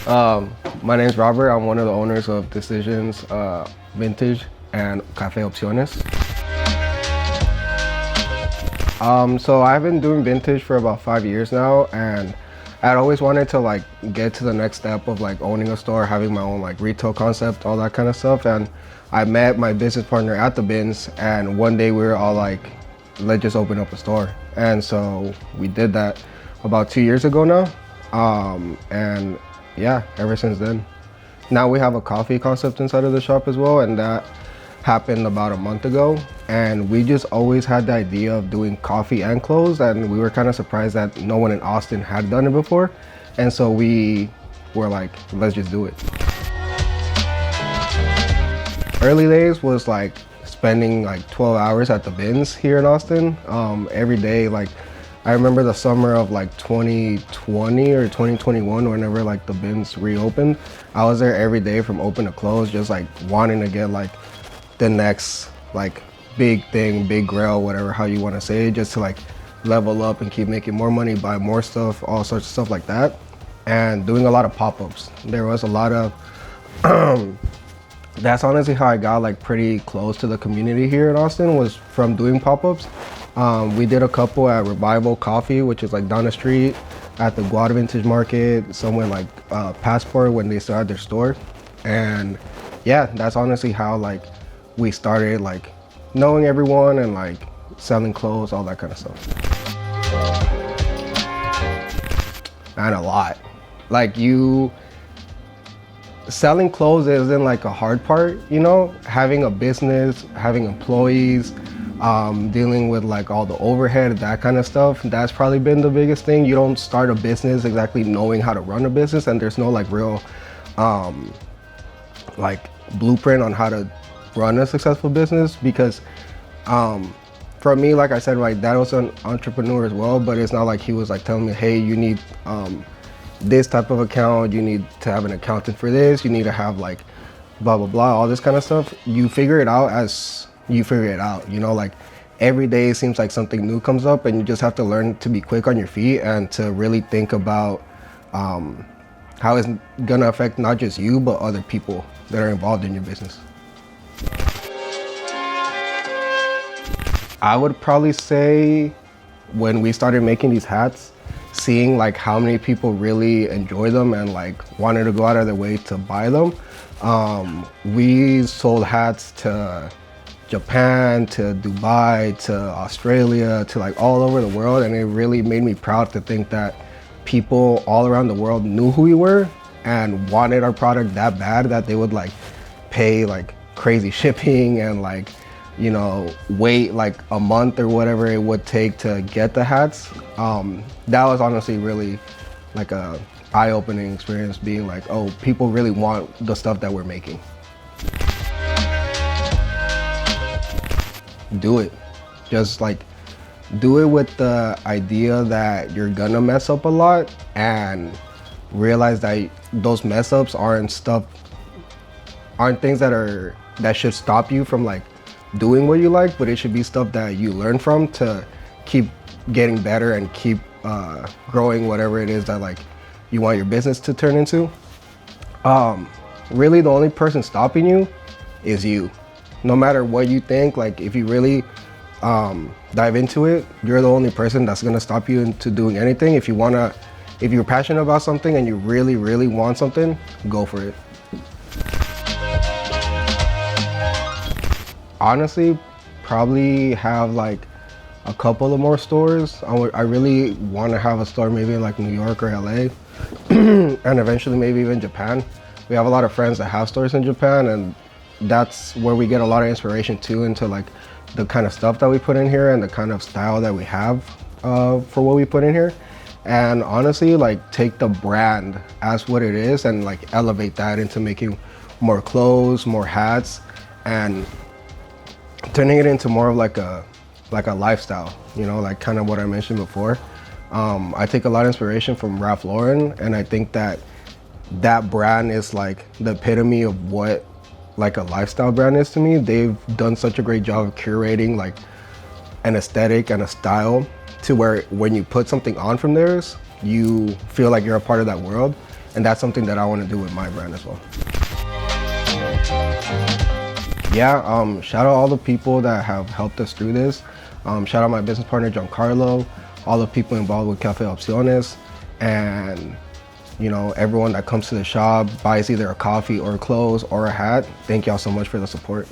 My name's Robert. I'm one of the owners of Decisions, Vintage, and Cafe Opciones. So I've been doing vintage for about 5 years now, and I'd always wanted to like get to the next step of like owning a store, having my own like retail concept, all that kind of stuff. And I met my business partner at the bins, and one day we were all like, let's just open up a store. And so we did that about 2 years ago now. And yeah, ever since then. Now we have a coffee concept inside of the shop as well, and that happened about a month ago. And we just always had the idea of doing coffee and clothes, and we were kind of surprised that no one in Austin had done it before. And so we were like, let's just do it. Early days was like spending like 12 hours at the bins here in Austin, every day. Like I remember the summer of like 2020 or 2021, whenever like the bins reopened, I was there every day from open to close, just like wanting to get like the next like big thing, big grail, whatever, how you want to say it, just to like level up and keep making more money, buy more stuff, all sorts of stuff like that. And doing a lot of pop-ups. There was a lot of, that's honestly how I got like pretty close to the community here in Austin, was from doing pop-ups. We did a couple at Revival Coffee, which is like down the street, at the Guad Vintage Market, somewhere like Passport when they started their store. And yeah, that's honestly how like we started like knowing everyone and like selling clothes, all that kind of stuff. And a lot. Like selling clothes isn't like a hard part, you know? Having a business, having employees, dealing with like all the overhead, that kind of stuff, that's probably been the biggest thing. You don't start a business exactly knowing how to run a business, and there's no like real like blueprint on how to run a successful business. Because for me, like I said, my dad was an entrepreneur as well, but it's not like he was like telling me, hey, you need this type of account, you need to have an accountant for this, you need to have like blah blah blah, all this kind of stuff. You figure it out as you figure it out, you know? Like every day it seems like something new comes up, and you just have to learn to be quick on your feet and to really think about how it's gonna affect not just you but other people that are involved in your business. I would probably say when we started making these hats, seeing like how many people really enjoy them and like wanted to go out of their way to buy them. We sold hats to Japan, to Dubai, to Australia, to like all over the world, and it really made me proud to think that people all around the world knew who we were and wanted our product that bad that they would like pay like crazy shipping and like, you know, wait like a month or whatever it would take to get the hats. That was honestly really like a eye-opening experience, being like, oh, people really want the stuff that we're making. Do it. Just like do it with the idea that you're gonna mess up a lot, and realize that those mess ups aren't things that should stop you from like doing what you like, but it should be stuff that you learn from to keep getting better and keep growing whatever it is that like you want your business to turn into. Really the only person stopping you is you. No matter what you think, like if you really dive into it, you're the only person that's gonna stop you into doing anything. If you're passionate about something and you really, really want something, go for it. Honestly, probably have like a couple of more stores. I really want to have a store maybe in like New York or LA, and eventually maybe even Japan. We have a lot of friends that have stores in Japan, and that's where we get a lot of inspiration too into like the kind of stuff that we put in here and the kind of style that we have for what we put in here. And honestly, like take the brand as what it is and like elevate that into making more clothes, more hats, and turning it into more of like a lifestyle, you know, like kind of what I mentioned before. I take a lot of inspiration from Ralph Lauren, and I think that brand is like the epitome of what like a lifestyle brand is to me. They've done such a great job of curating like an aesthetic and a style to where when you put something on from theirs, you feel like you're a part of that world. And that's something that I want to do with my brand as well. Yeah, shout out all the people that have helped us through this. Shout out my business partner, Giancarlo, all the people involved with Cafe Opciones, and you know, everyone that comes to the shop, buys either a coffee or clothes or a hat. Thank y'all so much for the support.